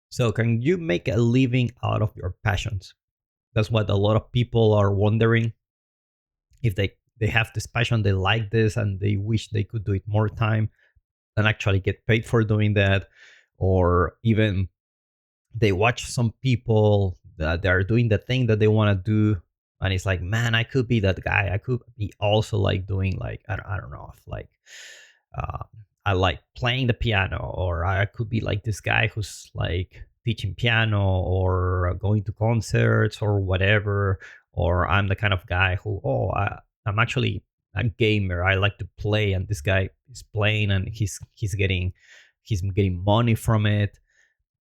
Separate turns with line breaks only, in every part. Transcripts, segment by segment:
So, can you make a living out of your passions? That's what a lot of people are wondering. If they have this passion, they like this, and they wish they could do it more time and actually get paid for doing that, or even they watch some people that they're doing the thing that they want to do, and it's like, man, I could be that guy. I could be also like doing like I don't know, if like uh, I like playing the piano, or I could be like this guy who's like teaching piano or going to concerts or whatever. Or I'm the kind of guy who, I'm actually a gamer. I like to play, and this guy is playing, and he's getting money from it.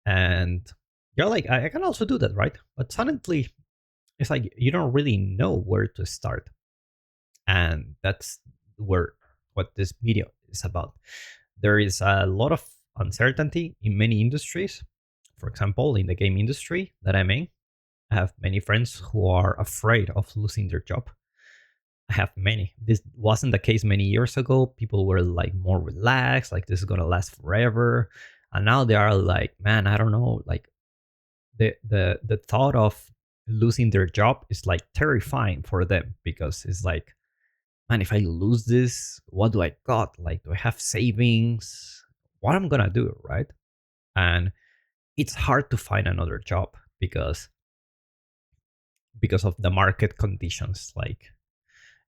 And you're like, I can also do that, right? But suddenly, it's like you don't really know where to start, and that's where what this video is about. There is a lot of uncertainty in many industries. For example, in the game industry that I'm in, I have many friends who are afraid of losing their job. I have many. This wasn't the case many years ago. People were like more relaxed, like this is gonna last forever. And now they are like, man, I don't know. Like the thought of losing their job is like terrifying for them, because it's like, man, if I lose this, what do I got? Like, do I have savings? What I'm gonna do, right? And it's hard to find another job because of the market conditions. Like,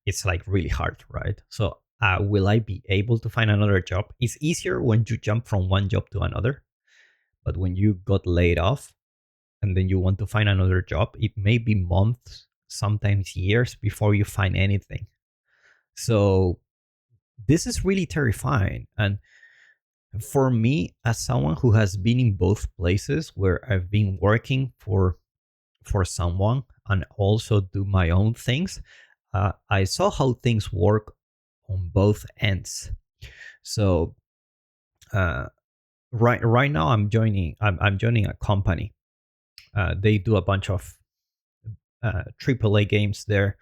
it's like really hard, right? So, will I be able to find another job? It's easier when you jump from one job to another, but when you got laid off and then you want to find another job, it may be months, sometimes years before you find anything. So this is really terrifying. And for me, as someone who has been in both places where I've been working for someone and also do my own things, I saw how things work on both ends. So uh, right now, I'm joining a company. They do a bunch of AAA games there,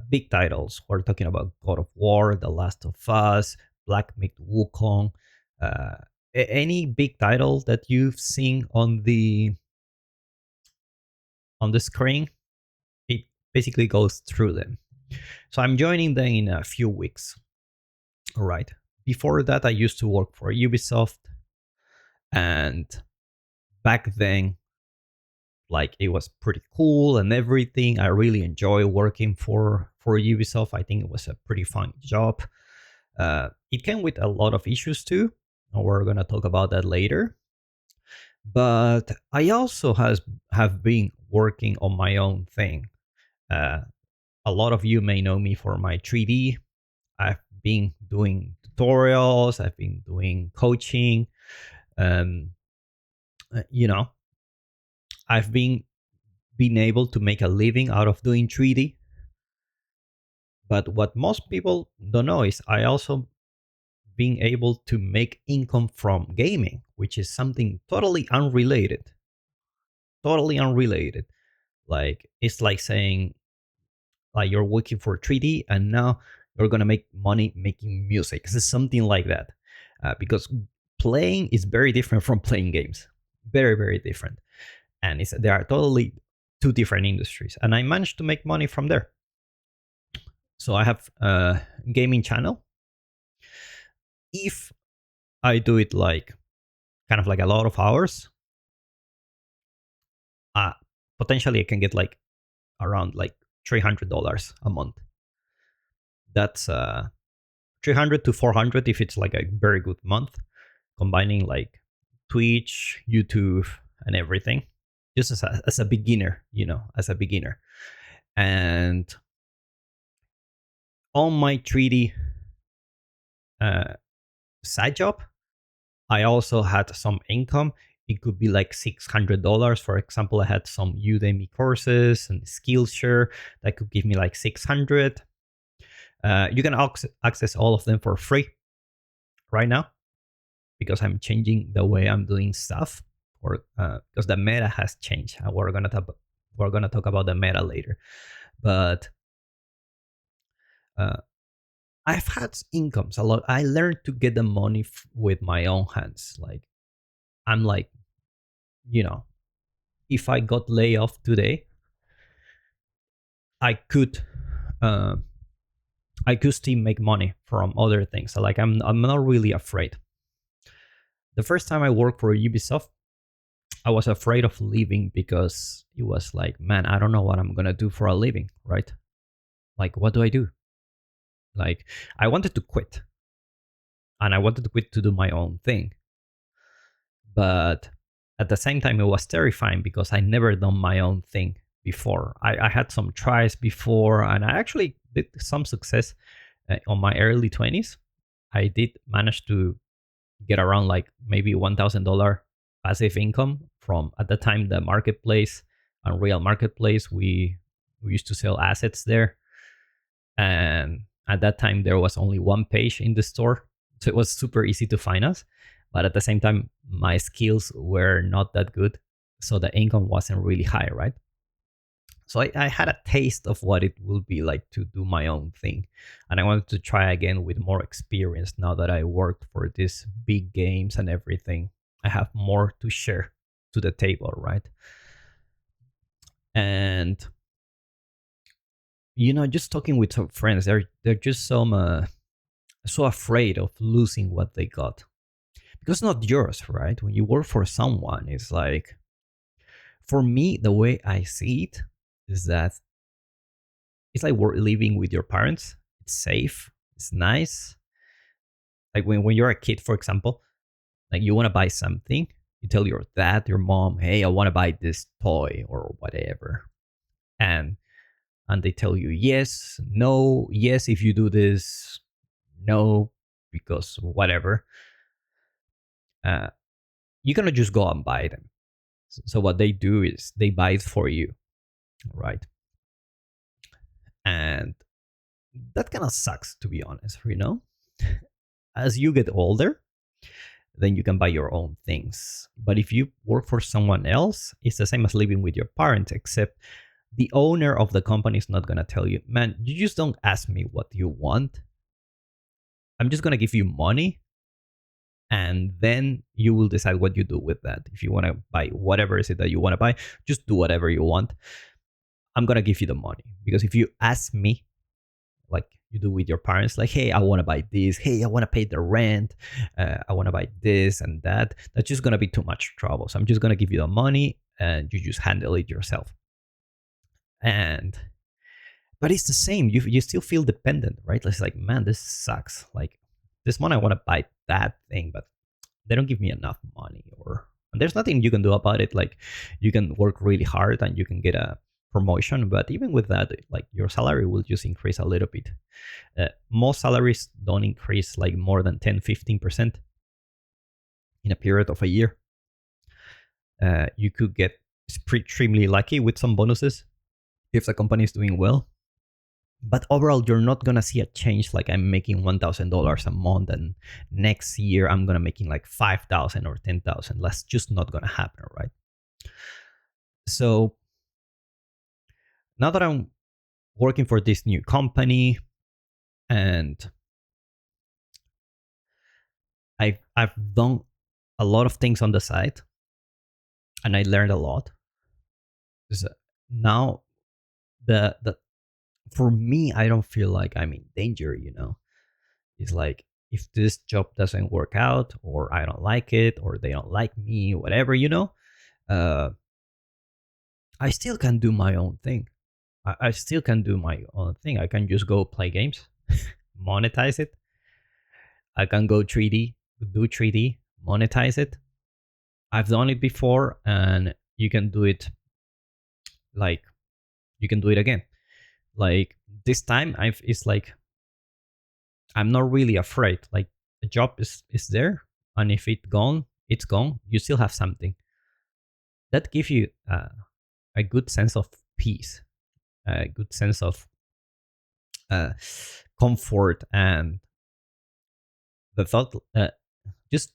big titles. We're talking about God of War, The Last of Us, Black Myth Wukong, uh, any big title that you've seen on the screen. It basically goes through them. So I'm joining them in a few weeks. All right. Before that, I used to work for Ubisoft, and back then, like, it was pretty cool and everything. I really enjoy working for Ubisoft. I think it was a pretty fun job. It came with a lot of issues too. We're gonna talk about that later. But I also have been working on my own thing. Uh, a lot of you may know me for my 3D. I've been doing tutorials. I've been doing coaching. Um, you know, I've been able to make a living out of doing 3D. But what most people don't know is I also being able to make income from gaming, which is something totally unrelated. Totally unrelated. Like, it's like saying, like, you're working for 3D and now you're gonna make money making music. This is something like that, because playing is very different from playing games. Very, very different, and they are totally two different industries. And I managed to make money from there. So I have a gaming channel. If I do it like kind of like a lot of hours, uh, potentially I can get like around like $300 a month. That's 300 to 400 if it's like a very good month, combining like Twitch, YouTube, and everything. Just as a beginner, as a beginner. And on my 3D uh, side job, I also had some income. It could be like $600. For example, I had some Udemy courses and Skillshare that could give me like 600. You can access all of them for free right now, because I'm changing the way I'm doing stuff, or because the meta has changed. We're gonna talk about the meta later, but uh, I've had incomes a lot. I learned to get the money with my own hands. Like, I'm like you know, if I got laid off today, I could uh, I could still make money from other things. So like I'm not really afraid. The first time I worked for Ubisoft, I was afraid of leaving because it was like, man, I don't know what I'm gonna do for a living, right? Like, what do I do? Like, I wanted to quit, and I wanted to quit to do my own thing, but at the same time, it was terrifying because I never done my own thing before. I had some tries before, and I actually did some success on my early 20s. I did manage to get around like maybe $1,000 passive income from, at the time, the marketplace, Unreal Marketplace. We used to sell assets there, and at that time there was only one page in the store, so it was super easy to find us. But at the same time, my skills were not that good, so the income wasn't really high, right? So I had a taste of what it will be like to do my own thing. And I wanted to try again with more experience now that I worked for these big games and everything. I have more to share to the table, right? And just talking with some friends, they're just so afraid of losing what they got. Because it's not yours, right? When you work for someone, it's like, for me, the way I see it is that it's like we're living with your parents. It's safe. It's nice. Like when you're a kid, for example, like you want to buy something, you tell your dad, your mom, hey, I want to buy this toy or whatever. And they tell you yes, no, yes if you do this, no, because whatever. Uh, you're gonna just go and buy them. So what they do is they buy it for you, right? And that kind of sucks, to be honest, as you get older, then you can buy your own things. But if you work for someone else, it's the same as living with your parents, except the owner of the company is not going to tell you, man, you just don't ask me what you want. I'm just going to give you money, and then you will decide what you do with that. If you want to buy whatever is it that you want to buy, just do whatever you want. I'm going to give you the money. Because if you ask me, like you do with your parents, like, hey, I want to buy this, hey, I want to pay the rent, I want to buy this and that, that's just going to be too much trouble. So I'm just going to give you the money and you just handle it yourself. And but it's the same, you still feel dependent, right? It's like, man, this sucks. Like, this month I want to buy that thing, but they don't give me enough money, or and there's nothing you can do about it. Like, you can work really hard and you can get a promotion, but even with that, like, your salary will just increase a little bit. Most salaries don't increase like more than 10-15% in a period of a year. You could get extremely lucky with some bonuses if the company is doing well, but overall you're not gonna see a change. Like, I'm making $1,000 a month and next year I'm gonna making like 5,000 or 10,000. That's just not gonna happen, right? So now that I'm working for this new company, and I've done a lot of things on the side, and I learned a lot. So now the for me, I don't feel like I'm in danger. It's like, if this job doesn't work out, or I don't like it, or they don't like me, whatever, uh, I still can do my own thing. I still can do my own thing. I can just go play games, monetize it. I can go 3D, do 3D, monetize it. I've done it before, and you can do it, like, you can do it again. Like, this time, it's like, I'm not really afraid. Like, the job is there, and if it's gone, it's gone. You still have something that gives you a good sense of peace, a good sense of uh, comfort, and the thought, just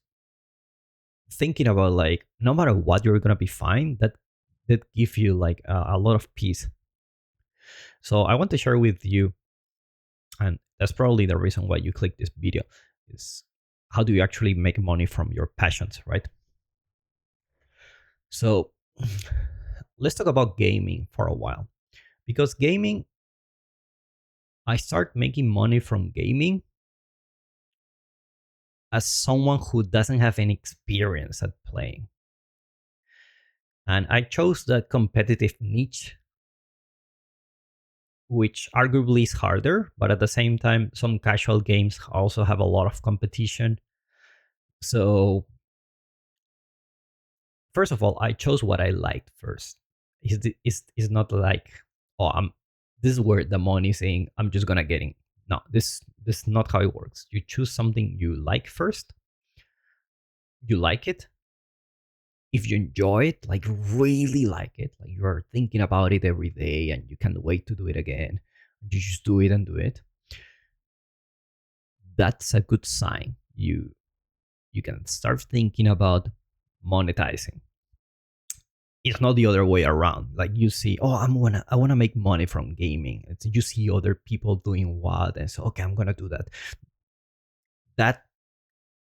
thinking about, like, no matter what, you're gonna be fine. That give you like a lot of peace. So I want to share with you, and that's probably the reason why you click this video, is how do you actually make money from your passions, right? So let's talk about gaming for a while, because gaming, I start making money from gaming as someone who doesn't have any experience at playing. And I chose that competitive niche, which arguably is harder, but at the same time, some casual games also have a lot of competition. So, first of all, I chose what I liked first. It's not like, oh, this is where the money is saying I'm just gonna get in. No, this is not how it works. You choose something you like first. You like it. If you enjoy it, like really like it, like you're thinking about it every day and you can't wait to do it again, you just do it and do it. That's a good sign. You can start thinking about monetizing. It's not the other way around. Like you see, oh, I wanna make money from gaming. You see other people doing what, and so okay, I'm gonna do that. That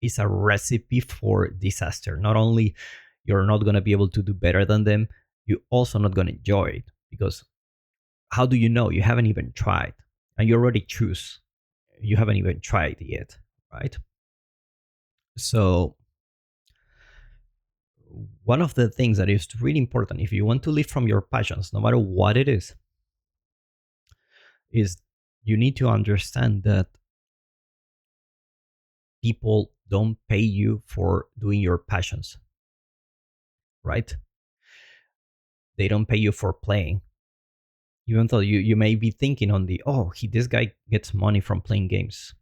is a recipe for disaster. Not only you're not gonna be able to do better than them, you're also not gonna enjoy it, because how do you know? You haven't even tried, and you already choose. You haven't even tried yet, right? So one of the things that is really important if you want to live from your passions, no matter what it is you need to understand that people don't pay you for doing your passions, right? They don't pay you for playing. Even though you may be thinking on the, oh, this guy gets money from playing games.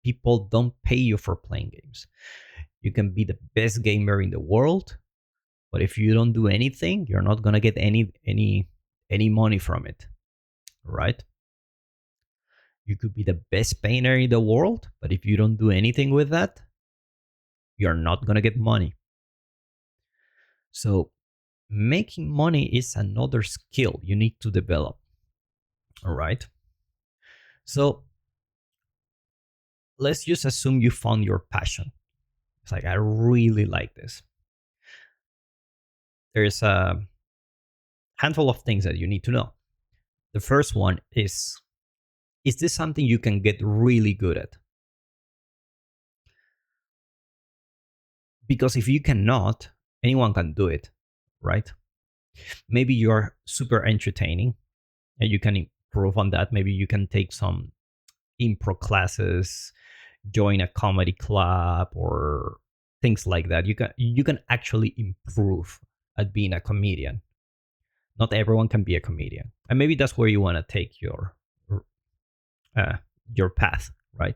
People don't pay you for playing games. You can be the best gamer in the world, but if you don't do anything, you're not gonna get any money from it, right? You could be the best painter in the world, but if you don't do anything with that, you're not gonna get money. So making money is another skill you need to develop. All right. So let's just assume you found your passion. It's like, I really like this. There's a handful of things that you need to know. The first one is this something you can get really good at? Because if you cannot, anyone can do it, right? Maybe you're super entertaining and you can improve on that. Maybe you can take some improv classes, join a comedy club, or things like that. You can actually improve at being a comedian. Not everyone can be a comedian, and maybe that's where you want to take uh, your path, right?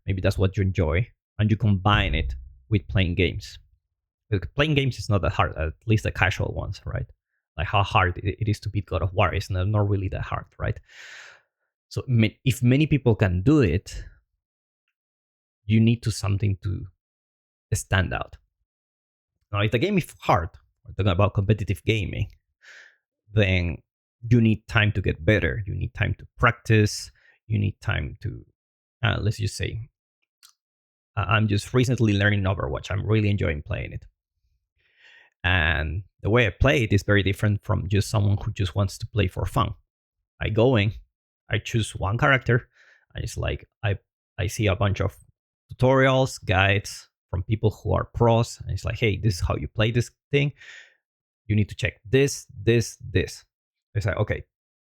Maybe that's what you enjoy, and you combine it with playing games. Because playing games is not that hard, at least the casual ones, right? Like how hard it is to beat God of War is not really that hard, right? So if many people can do it, you need to something to stand out. Now, if the game is hard, we're talking about competitive gaming, then you need time to get better. You need time to practice. You need time to, let's just say, I'm just recently learning Overwatch. I'm really enjoying playing it. And the way I play it is very different from just someone who just wants to play for fun. I go in, I choose one character, and it's like I see a bunch of tutorials, guides from people who are pros, and it's like, hey, this is how you play this thing. You need to check this, this, this. It's like, okay,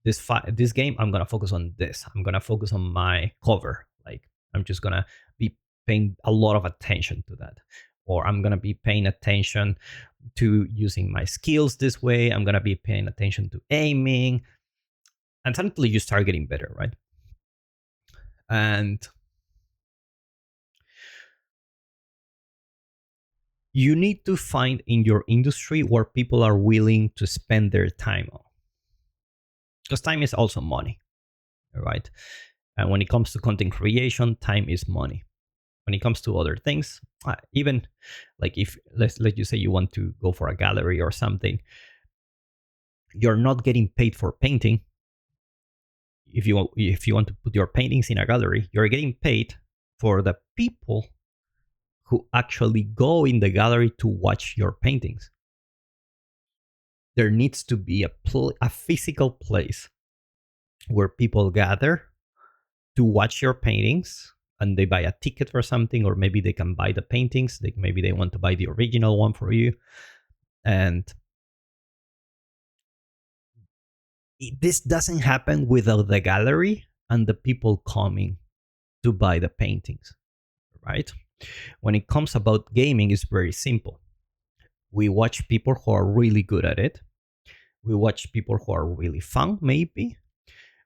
this game, I'm gonna focus on this. I'm gonna focus on my cover. Like, I'm just gonna be paying a lot of attention to that, or I'm gonna be paying attention to using my skills this way. I'm gonna be paying attention to aiming, and suddenly you start getting better, right? And you need to find in your industry where people are willing to spend their time on, because time is also money, right? And when it comes to content creation, time is money. When it comes to other things, even like if let you say you want to go for a gallery or something, you're not getting paid for painting. If you want to put your paintings in a gallery, you're getting paid for the people who actually go in the gallery to watch your paintings. there needs to be a physical place where people gather to watch your paintings, and they buy a ticket for something, or maybe they can buy the paintings. Maybe they want to buy the original one for you. And this doesn't happen without the gallery and the people coming to buy the paintings, right? When it comes about gaming, it's very simple. We watch people who are really good at it. We watch people who are really fun, maybe.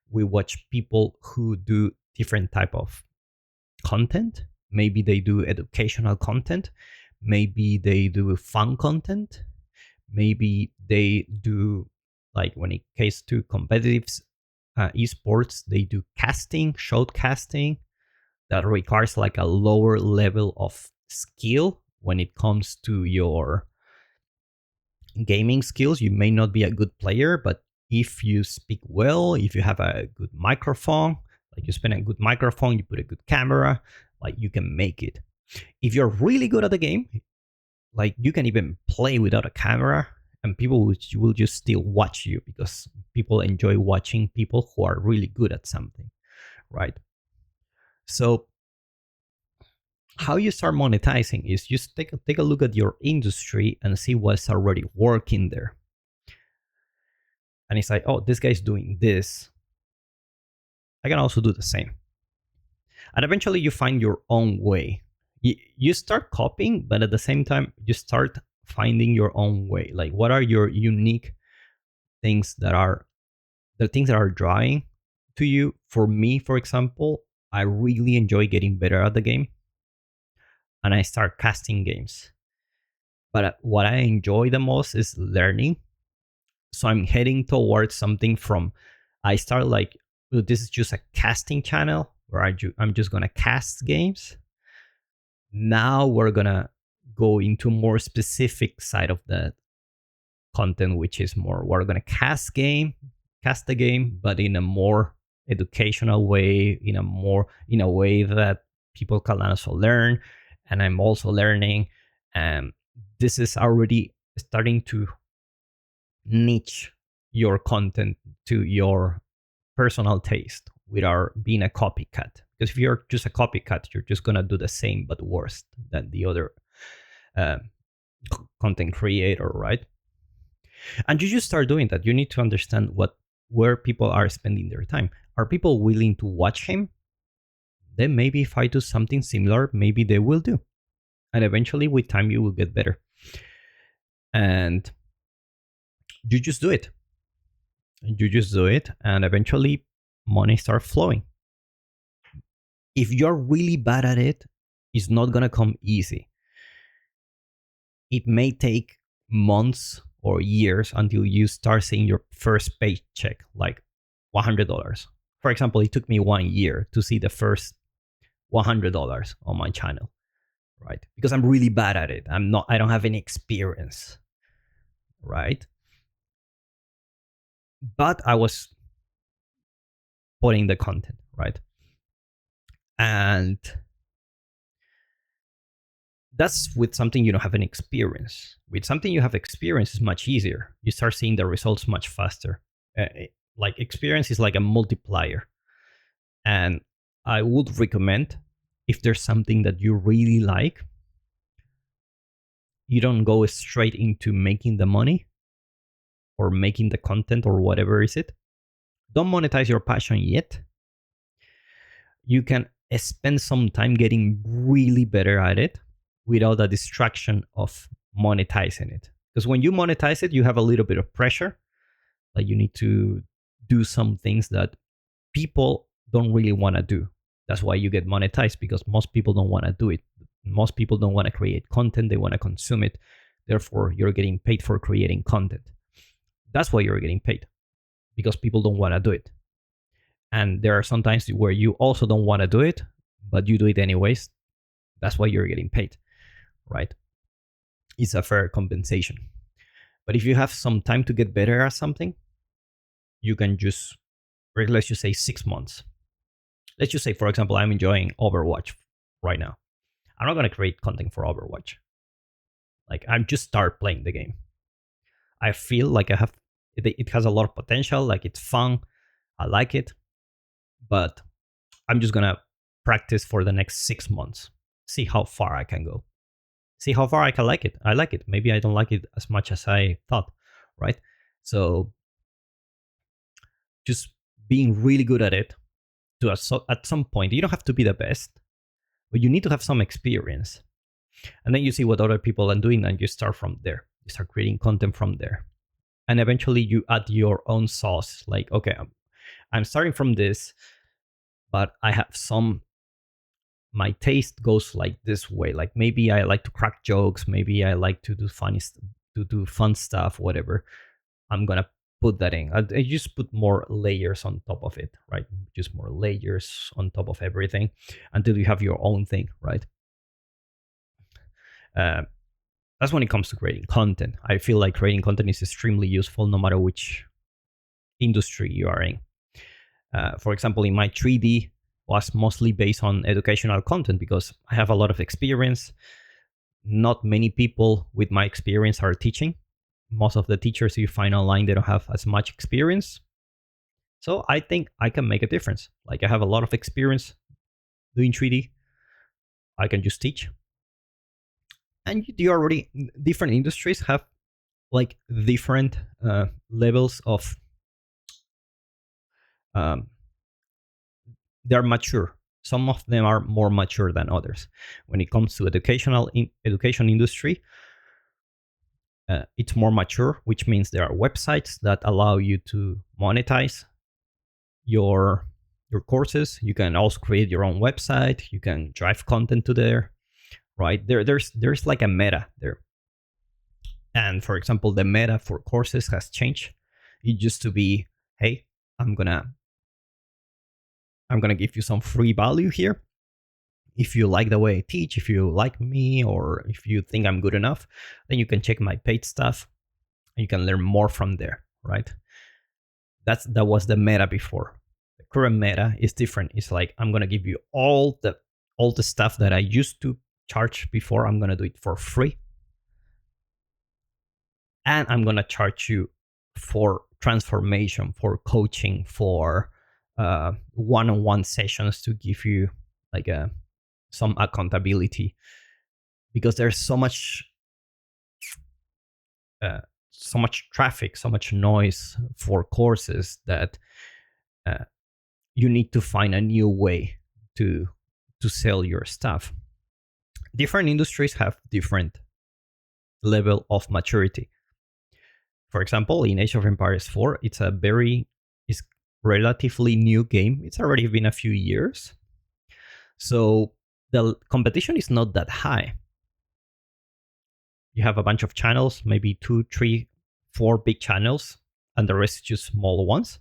We watch people who do different type of content. Maybe they do educational content. Maybe they do fun content. Maybe they do, like when it comes to competitive esports, they do casting, shoutcasting that requires like a lower level of skill when it comes to your gaming skills. You may not be a good player, but if you speak well, if you have a good microphone, like you spend a good microphone, you put a good camera, like you can make it. If you're really good at the game, like you can even play without a camera, and people will just still watch you because people enjoy watching people who are really good at something, right? So how you start monetizing is just take a look at your industry and see what's already working there. And it's like, oh, this guy's doing this, I can also do the same. And eventually you find your own way. You start copying, but at the same time you start finding your own way. Like, what are your unique things that are the things that are drawing to you? For me, for example, I really enjoy getting better at the game, and I start casting games. But what I enjoy the most is learning. So I'm heading towards something from, I start like, well, this is just a casting channel where I'm just gonna cast games. Now we're gonna go into more specific side of the content, which is more, we're gonna cast the game, but in a more educational way, in a way that people can also learn, and I'm also learning. And this is already starting to niche your content to your personal taste without being a copycat. Because if you're just a copycat, you're just gonna do the same but worse than the other uh, content creator, right? And you just start doing that. You need to understand where people are spending their time. Are people willing to watch him? Then maybe if I do something similar, maybe they will do. And eventually with time you will get better. And you just do it. And eventually money starts flowing. If you're really bad at it, it's not gonna come easy. It may take months or years until you start seeing your first paycheck, like $100. For example, it took me 1 year to see the first $100 on my channel, right? Because I'm really bad at it. I don't have any experience, right? But I was putting the content, right? And that's with something you don't have any experience. With something you have experience, is much easier. You start seeing the results much faster. Like, experience is like a multiplier. And I would recommend, if there's something that you really like, you don't go straight into making the money or making the content or whatever is it. Don't monetize your passion yet. You can spend some time getting really better at it without the distraction of monetizing it. Because when you monetize it, you have a little bit of pressure. Like, you need to do some things that people don't really want to do. That's why you get monetized, because most people don't want to do it. Most people don't want to create content, they want to consume it. Therefore, you're getting paid for creating content. That's why you're getting paid, because people don't want to do it. And there are some times where you also don't want to do it, but you do it anyways. That's why you're getting paid, right? It's a fair compensation. But if you have some time to get better at something, you can just, or let's just say 6 months. Let's just say, for example, I'm enjoying Overwatch right now. I'm not going to create content for Overwatch. Like, I'm just start playing the game. I feel like it has a lot of potential, like it's fun, I like it, but I'm just gonna practice for the next 6 months, see how far I can go, see how far I can like it. I like it. Maybe I don't like it as much as I thought, right? So just being really good at it at some point. You don't have to be the best, but you need to have some experience. And then you see what other people are doing and you start from there. You start creating content from there. And eventually you add your own sauce. Like, okay, I'm starting from this, but I have my taste goes like this way. Like maybe I like to crack jokes, maybe I like to do fun stuff, whatever. I'm gonna put that in. I just put more layers on top of it, right? Just more layers on top of everything until you have your own thing, right? Uh, that's when it comes to creating content. I feel like creating content is extremely useful no matter which industry you are in. For example, in my 3D was mostly based on educational content because I have a lot of experience. Not many people with my experience are teaching. Most of the teachers you find online, they don't have as much experience. So I think I can make a difference. Like I have a lot of experience doing 3D. I can just teach. And you already, different industries have like different levels of, they're mature. Some of them are more mature than others. When it comes to education industry, it's more mature, which means there are websites that allow you to monetize your courses. You can also create your own website. You can drive content to there, right? There's like a meta there. And for example, the meta for courses has changed. It used to be, hey, I'm gonna give you some free value here. If you like the way I teach, if you like me, or if you think I'm good enough, then you can check my paid stuff and you can learn more from there, right? That was the meta before. The current meta is different. It's like I'm gonna give you all the stuff that I used to charge before. I'm gonna do it for free, and I'm gonna charge you for transformation, for coaching, for one-on-one sessions to give you like some accountability, because there's so much traffic, so much noise for courses that you need to find a new way to sell your stuff. Different industries have different level of maturity. For example, in Age of Empires 4, it's relatively new game. It's already been a few years. So the competition is not that high. You have a bunch of channels, maybe 2, 3, 4 big channels, and the rest is just small ones.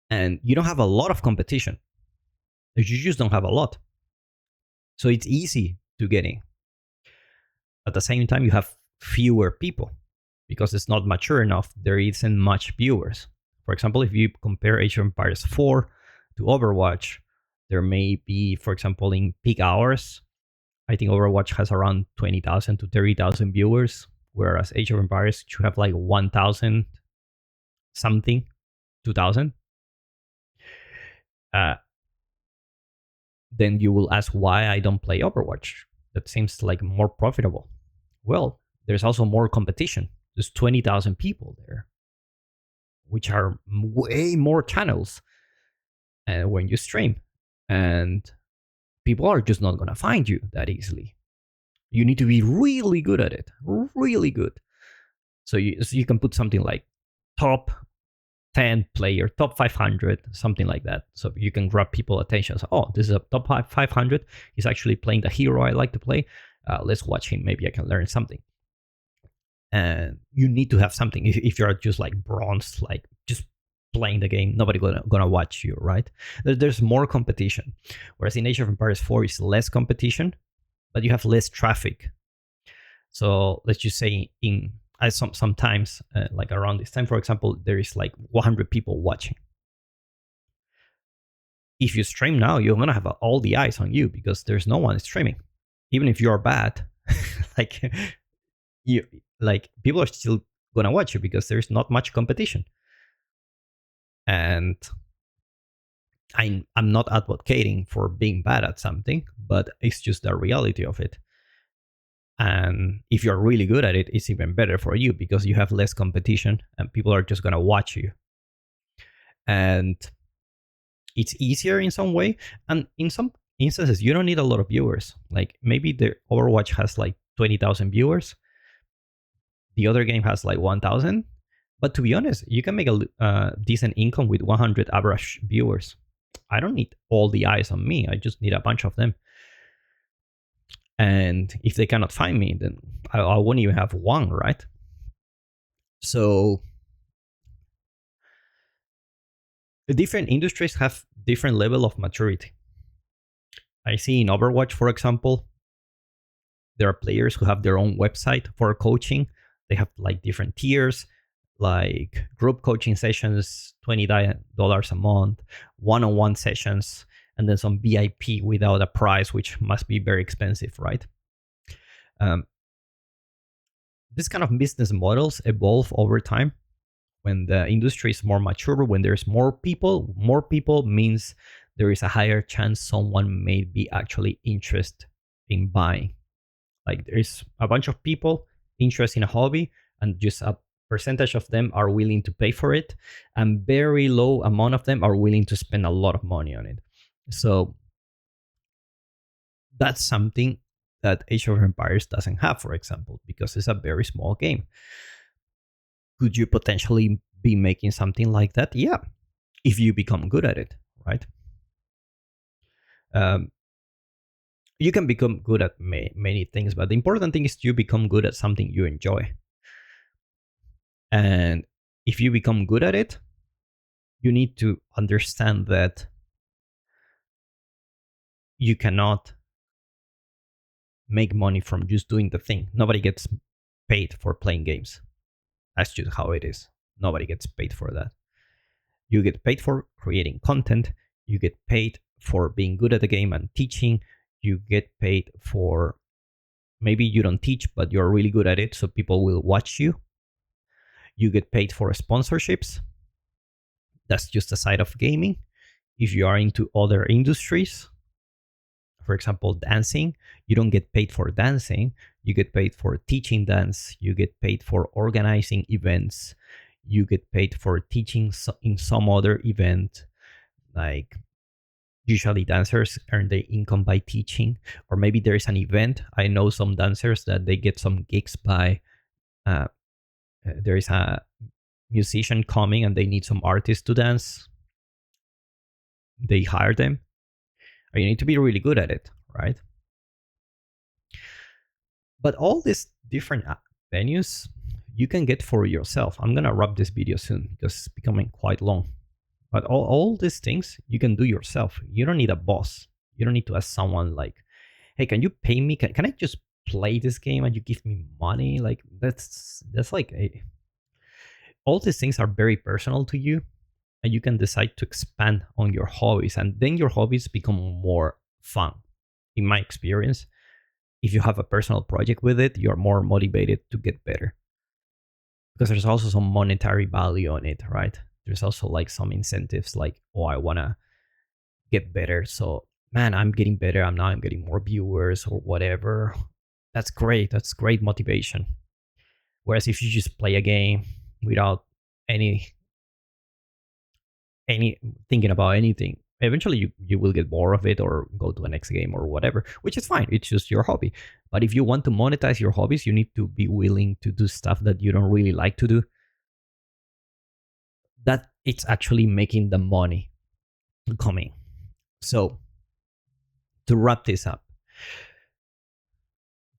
And you don't have a lot of competition. You just don't have a lot. So it's easy to get in. At the same time, you have fewer people because it's not mature enough. There isn't much viewers. For example, if you compare Age of Empires 4 to Overwatch, there may be, for example, in peak hours, I think Overwatch has around 20,000 to 30,000 viewers, whereas Age of Empires should have like 1,000 something, 2,000. Then you will ask why I don't play Overwatch. That seems like more profitable. Well, there's also more competition. There's 20,000 people there, which are way more channels when you stream. And people are just not going to find you that easily. You need to be really good at it, really good. So you can put something like top 10 player, top 500, something like that. So you can grab people's attention. So, oh, this is a top 500. He's actually playing the hero I like to play. Let's watch him. Maybe I can learn something. And you need to have something. If you're just like bronze, like just playing the game, nobody gonna watch you, right? There's more competition. Whereas in Age of Empires 4 is less competition, but you have less traffic. So let's just say sometimes like around this time, for example, there is like 100 people watching. If you stream now, you're gonna have all the eyes on you because there's no one streaming. Even if you're bad, like like people are still gonna watch you because there's not much competition. And I'm not advocating for being bad at something, but it's just the reality of it. And if you're really good at it, it's even better for you because you have less competition and people are just gonna watch you. And it's easier in some way, and in some instances you don't need a lot of viewers. Like maybe the Overwatch has like 20,000 viewers, the other game has like 1,000, but to be honest, you can make a decent income with 100 average viewers. I don't need all the eyes on me, I just need a bunch of them. And if they cannot find me, then I won't even have one, right? So the different industries have different level of maturity. I see in Overwatch, for example, there are players who have their own website for coaching. They have like different tiers, like group coaching sessions, $20 a month, one-on-one sessions, and then some VIP without a price, which must be very expensive, right? Um, this kind of business models evolve over time. When the industry is more mature, when there's more people means there is a higher chance someone may be actually interested in buying. Like there's a bunch of people interested in a hobby, and just a percentage of them are willing to pay for it, and very low amount of them are willing to spend a lot of money on it. So that's something that Age of Empires doesn't have, for example, because it's a very small game. Could you potentially be making something like that? Yeah, if you become good at it, right? Um, you can become good at many things, but the important thing is you become good at something you enjoy. And if you become good at it, you need to understand that you cannot make money from just doing the thing. Nobody gets paid for playing games. That's just how it is. Nobody gets paid for that. You get paid for creating content. You get paid for being good at the game and teaching. You get paid for, maybe you don't teach, but you're really good at it, so people will watch you. You get paid for sponsorships. That's just a side of gaming. If you are into other industries, for example, dancing, you don't get paid for dancing. You get paid for teaching dance. You get paid for organizing events. You get paid for teaching in some other event. Like usually dancers earn their income by teaching, or maybe there is an event. I know some dancers that they get some gigs by, uh, there is a musician coming and they need some artists to dance. They hire them. Or you need to be really good at it, right? But all these different venues you can get for yourself. I'm gonna wrap this video soon because it's becoming quite long. But all these things you can do yourself. You don't need a boss. You don't need to ask someone like, hey, can you pay me? Can I just play this game and you give me money? Like that's like all these things are very personal to you, and you can decide to expand on your hobbies, and then your hobbies become more fun. In my experience, if you have a personal project with it, you're more motivated to get better because there's also some monetary value on it, right? There's also like some incentives, like, oh, I want to get better. So, man, I'm getting better. I'm getting more viewers or whatever. That's great. That's great motivation. Whereas if you just play a game without any any thinking about anything, eventually you will get bored of it or go to the next game or whatever, which is fine. It's just your hobby. But if you want to monetize your hobbies, you need to be willing to do stuff that you don't really like to do, that it's actually making the money coming. So to wrap this up,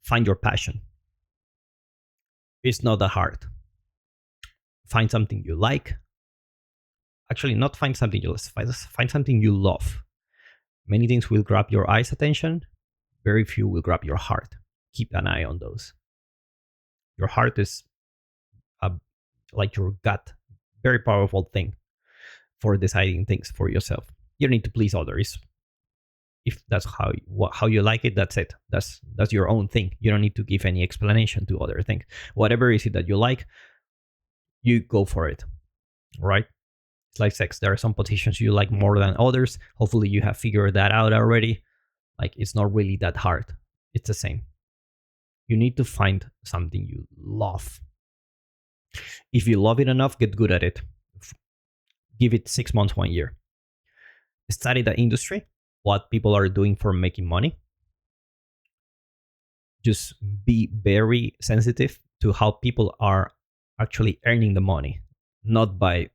find your passion. It's not that hard. Find something you like. Actually, not find something you like, find something you love. Many things will grab your eyes attention, very few will grab your heart. Keep an eye on those. Your heart is a, like your gut, very powerful thing for deciding things for yourself. You don't need to please others. If that's how you like it, that's it. That's your own thing. You don't need to give any explanation to other things. Whatever is it that you like, you go for it, right? It's like sex. There are some positions you like more than others. Hopefully you have figured that out already. Like, it's not really that hard. It's the same. You need to find something you love. If you love it enough, get good at it. Give it 6 months, 1 year. Study the industry, what people are doing for making money. Just be very sensitive to how people are actually earning the money, not by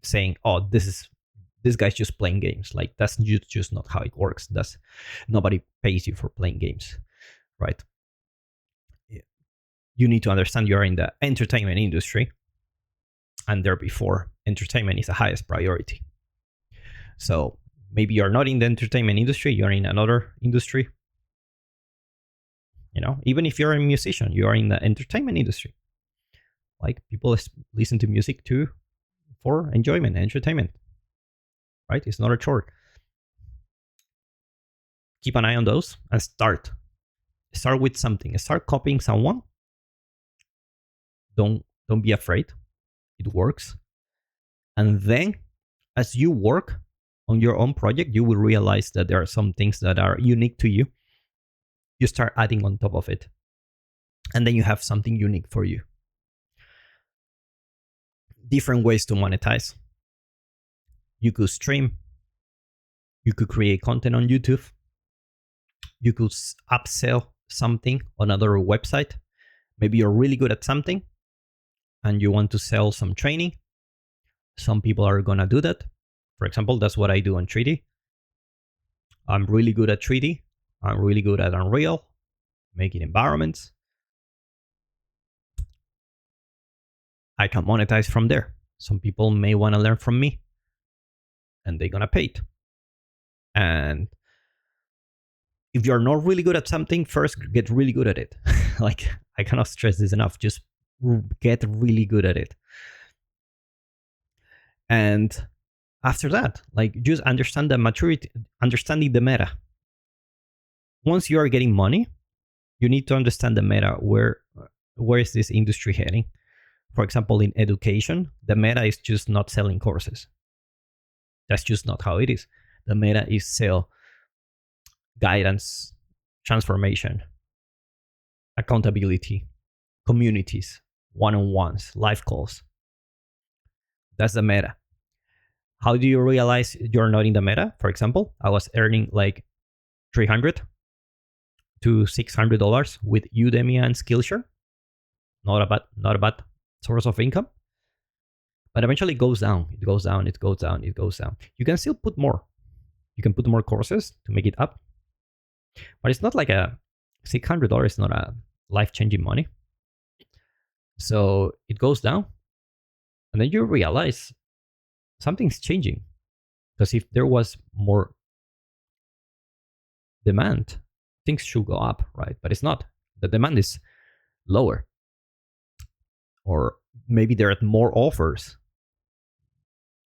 saying, "Oh, this guy's just playing games." Like, that's just not how it works. That's Nobody pays you for playing games, right? You need to understand you're in the entertainment industry, and there before, entertainment is the highest priority. So maybe you're not in the entertainment industry, you're in another industry. Even if you're a musician, you are in the entertainment industry. Like, people listen to music too for enjoyment, entertainment, right? It's not a chore. Keep an eye on those and start with something. Start copying someone. Don't be afraid. It works. And then, as you work on your own project, you will realize that there are some things that are unique to you. You start adding on top of it, and then you have something unique for you. Different ways to monetize. You could stream. You could create content on YouTube. You could upsell something on another website. Maybe you're really good at something and you want to sell some training. Some people are going to do that. For example, that's what I do on 3D. I'm really good at 3D. I'm really good at Unreal, making environments. I can monetize from there. Some people may want to learn from me and they're going to pay it. And if you're not really good at something, first get really good at it. Like, I cannot stress this enough. Just get really good at it. And after that, like, just understand the maturity, understanding the meta. Once you are getting money, you need to understand the meta. Where is this industry heading? For example, in education, the meta is just not selling courses. That's just not how it is. The meta is sell guidance, transformation, accountability, communities, one-on-ones, live calls. That's the meta. How do you realize you're not in the meta? For example, I was earning like $300 to $600 with Udemy and Skillshare. Not a bad source of income. But eventually it goes down. It goes down. It goes down. It goes down. You can still put more. You can put more courses to make it up. But it's not like a $600 is not a life-changing money. So it goes down. And then you realize something's changing. Because if there was more demand, things should go up, right? But it's not. The demand is lower. Or maybe there are more offers.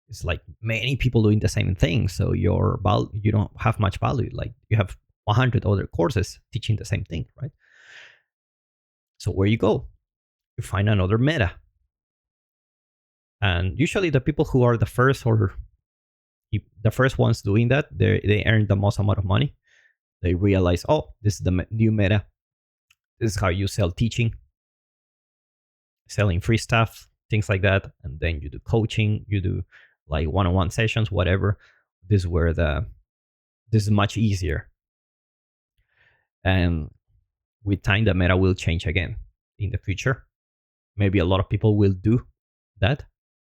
It's like many people doing the same thing. So you don't have much value. Like, you have 100 other courses teaching the same thing, right? So where you go? You find another meta. And usually the people who are the first ones doing that, they earn the most amount of money. They realize, oh, this is the new meta. This is how you sell teaching, selling free stuff, things like that. And then you do coaching, you do like one-on-one sessions, whatever. This is much easier. And with time, the meta will change again in the future. Maybe a lot of people will do that,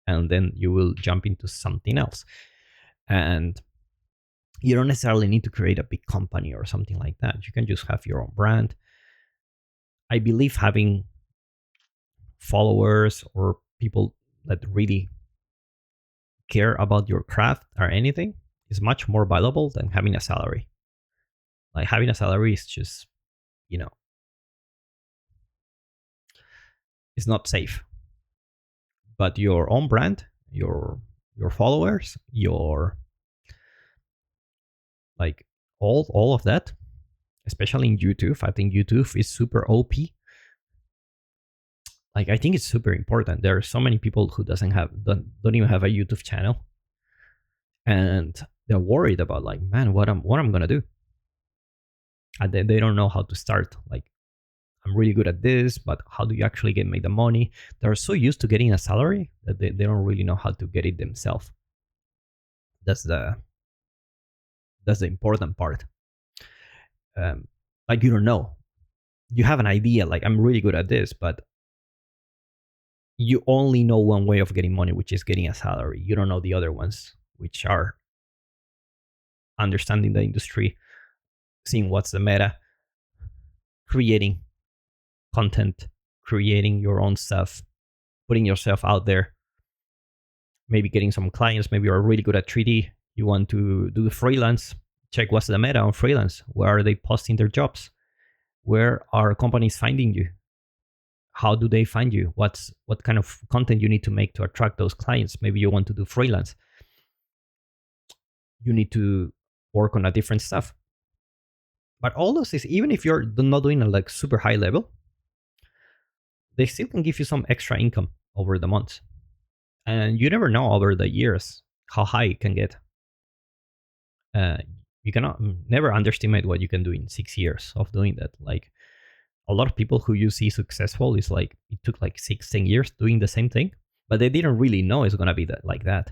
and then you will jump into something else. And you don't necessarily need to create a big company or something like that. You can just have your own brand. I believe having followers or people that really care about your craft or anything is much more valuable than having a salary. Like, having a salary is just, it's not safe. But your own brand, your followers, your like all of that, especially in YouTube. I think YouTube is super OP. Like I think it's super important. There are so many people who don't even have a YouTube channel, and they're worried about like, man, what I'm gonna do. And they don't know how to start. Like I'm really good at this, but how do you actually make the money? They're so used to getting a salary that they don't really know how to get it themselves. That's the that's the important part. Like you don't know. You have an idea, like I'm really good at this, but you only know one way of getting money, which is getting a salary. You don't know the other ones, which are understanding the industry, seeing what's the meta, creating content, creating your own stuff, putting yourself out there, maybe getting some clients. Maybe you're really good at 3D. You want to do freelance. Check what's the meta on freelance. Where are they posting their jobs? Where are companies finding you? How do they find you? What kind of content you need to make to attract those clients? Maybe you want to do freelance. You need to work on a different stuff. But all those is, even if you're not doing a like super high level, they still can give you some extra income over the months. And you never know over the years how high it can get. Uh, you cannot never underestimate what you can do in 6 years of doing that. Like a lot of people who you see successful is like it took like 6-10 years doing the same thing, but they didn't really know it's gonna be that like that.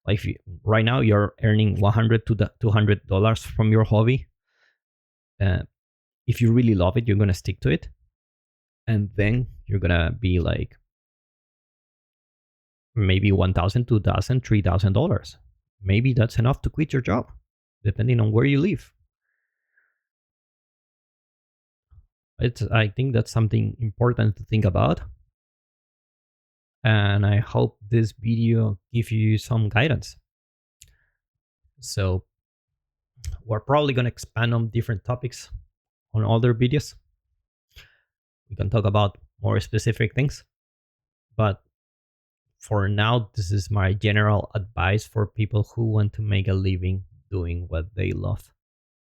Like if right now you're earning $100 to $200 from your hobby. Uh, if you really love it, you're gonna stick to it, and then you're gonna be like maybe $1,000, $2,000, $3,000. Maybe that's enough to quit your job, depending on where you live. I think that's something important to think about, and I hope this video gives you some guidance. So we're probably gonna expand on different topics on other videos. We can talk about more specific things, but for now, this is my general advice for people who want to make a living doing what they love.